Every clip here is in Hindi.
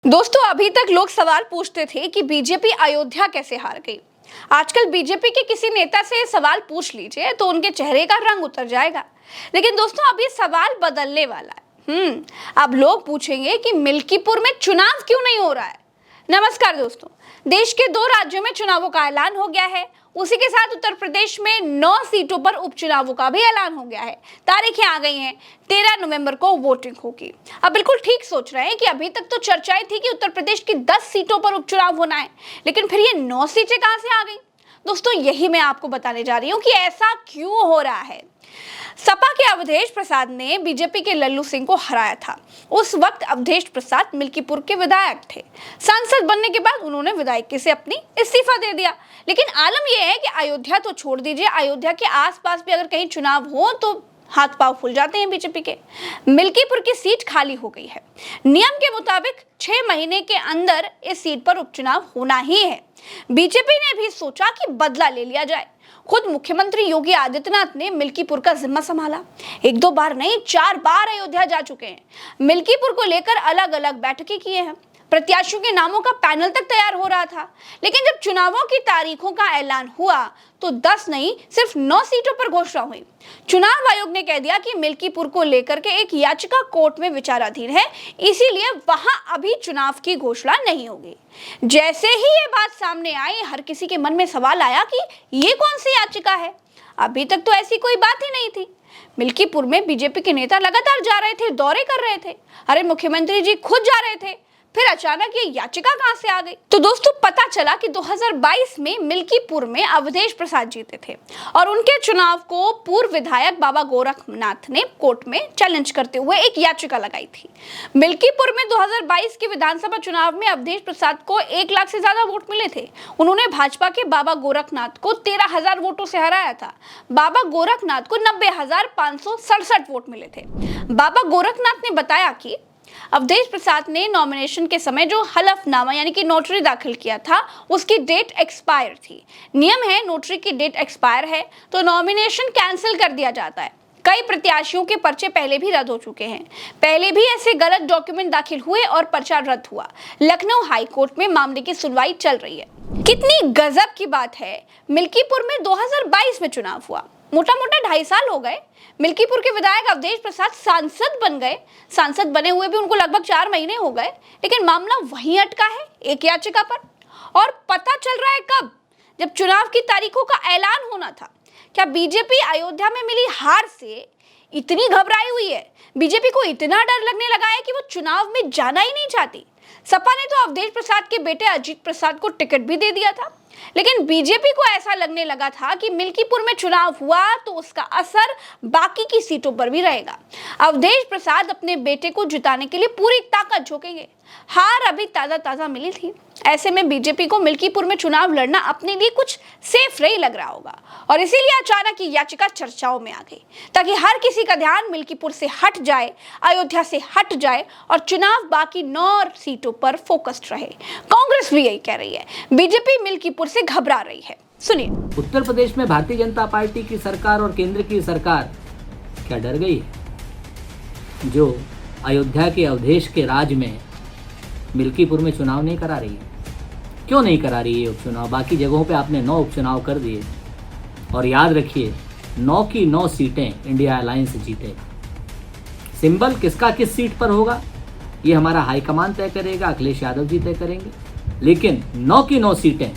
दोस्तों, अभी तक लोग सवाल पूछते थे कि बीजेपी अयोध्या कैसे हार गई। आजकल बीजेपी के किसी नेता से सवाल पूछ लीजिए तो उनके चेहरे का रंग उतर जाएगा। लेकिन दोस्तों, अब ये सवाल बदलने वाला है। अब लोग पूछेंगे कि मिल्कीपुर में चुनाव क्यों नहीं हो रहा है। नमस्कार दोस्तों, देश के 2 राज्यों में चुनावों का ऐलान हो गया है। उसी के साथ उत्तर प्रदेश में 9 सीटों पर उपचुनावों का भी ऐलान हो गया है। तारीखें आ गई हैं, 13 नवंबर को वोटिंग होगी। अब बिल्कुल ठीक सोच रहे हैं कि अभी तक तो चर्चाएं थी कि उत्तर प्रदेश की 10 सीटों पर उपचुनाव होना है, लेकिन फिर ये 9 सीटें कहां से आ गई। दोस्तों, यही मैं आपको बताने जा रही हूँ कि ऐसा क्यों हो रहा है। सपा के अवधेश प्रसाद ने बीजेपी के लल्लू सिंह को हराया था। उस वक्त अवधेश प्रसाद मिल्कीपुर के विधायक थे। सांसद बनने के बाद उन्होंने विधायकी से अपनी इस्तीफा दे दिया। लेकिन आलम यह है कि अयोध्या तो छोड़ दीजिए, अयोध्या के आसपास भी अगर कहीं चुनाव हो तो हाथ पांव फूल जाते हैं बीजेपी के। मिल्कीपुर की सीट खाली हो गई है। नियम के मुताबिक 6 महीने के अंदर इस सीट पर उपचुनाव होना ही है। बीजेपी ने भी सोचा कि बदला ले लिया जाए। खुद मुख्यमंत्री योगी आदित्यनाथ ने मिल्कीपुर का जिम्मा संभाला। 1-2 बार नहीं, 4 बार अयोध्या जा चुके हैं। मिल्कीपुर को लेकर अलग अलग बैठकें किए हैं। प्रत्याशियों के नामों का पैनल तक तैयार हो रहा था। लेकिन जब चुनावों की तारीखों का ऐलान हुआ तो 10 नहीं, सिर्फ 9 सीटों पर घोषणा हुई। चुनाव आयोग ने कह दिया कि मिल्कीपुर को लेकर के एक याचिका कोर्ट में विचाराधीन है, इसीलिए वहां अभी चुनाव की घोषणा नहीं होगी। जैसे ही ये बात सामने आई, हर किसी के मन में सवाल आया कि ये कौन सी याचिका है। अभी तक तो ऐसी कोई बात ही नहीं थी। मिल्कीपुर में बीजेपी के नेता लगातार जा रहे थे, दौरे कर रहे थे। अरे मुख्यमंत्री जी खुद जा रहे थे। फिर अचानक ये याचिका कहां से आ गई। तो दोस्तों, पता चला कि 2022 में मिल्कीपुर में अवधेश प्रसाद जीते थे और उनके चुनाव को पूर्व विधायक बाबा गोरखनाथ ने कोर्ट में चैलेंज करते हुए एक याचिका लगाई थी। मिल्कीपुर में 2022 के विधानसभा चुनाव में अवधेश प्रसाद को 1 लाख से ज्यादा वोट मिले थे। उन्होंने भाजपा के बाबा गोरखनाथ को 13,000 वोटों से हराया था। बाबा गोरखनाथ को 90,567 वोट मिले थे। बाबा गोरखनाथ ने बताया कि अवधेश प्रसाद ने नॉमिनेशन के समय जो हलफनामा यानी कि नोटरी दाखिल किया था, उसकी डेट एक्सपायर थी। नियम है, नोटरी की डेट एक्सपायर है तो नॉमिनेशन कैंसिल कर दिया जाता है। कई प्रत्याशियों के पर्चे पहले भी रद्द हो चुके हैं। पहले भी ऐसे गलत डॉक्यूमेंट दाखिल हुए और पर्चा रद्द हुआ। लखनऊ हाई कोर्ट में मामले की सुनवाई चल रही है। कितनी गजब की बात है, मिल्कीपुर में 2022 में चुनाव हुआ। मोटा मोटा 2.5 साल हो गए। मिल्कीपुर के विधायक अवधेश प्रसाद सांसद बन गए। सांसद बने हुए भी उनको लगभग 4 महीने हो गए, लेकिन मामला वहीं अटका है, एक याचिका पर। और पता चल रहा है कब, जब चुनाव की तारीखों का ऐलान होना था। क्या बीजेपी अयोध्या में मिली हार से इतनी घबराई हुई है, बीजेपी को इतना डर लगने लगा है कि वो चुनाव में जाना ही नहीं चाहती। सपा ने तो अवधेश प्रसाद के बेटे अजीत प्रसाद को टिकट भी दे दिया था। लेकिन बीजेपी को ऐसा लगने लगा था कि मिल्कीपुर में चुनाव हुआ तो उसका असर बाकी की सीटों पर भी रहेगा। अवधेश प्रसाद अपने बेटे को जिताने के लिए पूरी ताकत झोंकेंगे। हार अभी ताजा मिली थी। ऐसे में बीजेपी को मिल्कीपुर में चुनाव लड़ना अपने लिए कुछ सेफ नहीं लग रहा होगा और इसीलिए अचानक ये याचिका चर्चाओं में आ गई, ताकि हर किसी का ध्यान मिल्कीपुर से हट जाए, अयोध्या से हट जाए और चुनाव बाकी 9 सीटों पर फोकस्ड रहे। कांग्रेस भी यही कह रही है। बीजेपी मिल्कीपुर से घबरा रही है। सुनिए। उत्तर प्रदेश में भारतीय जनता पार्टी की सरकार और केंद्र की सरकार क्या डर गई है? जो अयोध्या के अवधेश के राज में मिल्कीपुर में चुनाव नहीं करा रही है। क्यों नहीं करा रही है उपचुनाव? बाकी जगहों पे आपने 9 उपचुनाव कर दिए और याद रखिए 9 की 9 सीटें इंडिया अलायंस जीतेगा। सिंबल किसका किस सीट पर होगा ये हमारा हाईकमान तय करेगा, अखिलेश यादव जी तय करेंगे। लेकिन 9 की 9 सीटें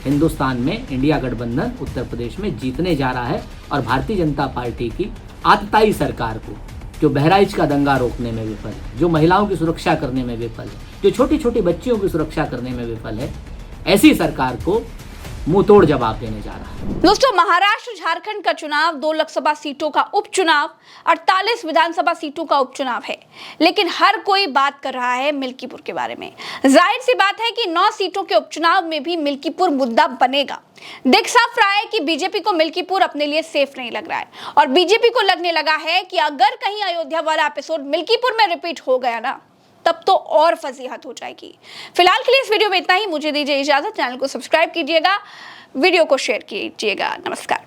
हिंदुस्तान में इंडिया गठबंधन उत्तर प्रदेश में जीतने जा रहा है और भारतीय जनता पार्टी की आतताई सरकार को, जो बहराइच का दंगा रोकने में विफल है, जो महिलाओं की सुरक्षा करने में विफल है, जो छोटी छोटी बच्चियों की सुरक्षा करने में विफल है, ऐसी सरकार को मुंह तोड़ जवाब देने जा रहा है। दोस्तों, महाराष्ट्र झारखंड का चुनाव, 2 लोकसभा सीटों का उपचुनाव, 48 विधानसभा सीटों का उपचुनाव है। लेकिन हर कोई बात कर रहा है मिल्कीपुर के बारे में। जाहिर सी बात है कि 9 सीटों के उपचुनाव में भी मिल्कीपुर मुद्दा बनेगा। देख साफ रहा है कि बीजेपी को मिल्कीपुर अपने लिए सेफ नहीं लग रहा है और बीजेपी को लगने लगा है कि अगर कहीं अयोध्या वाला एपिसोड मिल्कीपुर में रिपीट हो गया ना, तब तो और फजीहत हो जाएगी। फिलहाल के लिए इस वीडियो में इतना ही। मुझे दीजिए इजाजत। चैनल को सब्सक्राइब कीजिएगा, वीडियो को शेयर कीजिएगा। नमस्कार।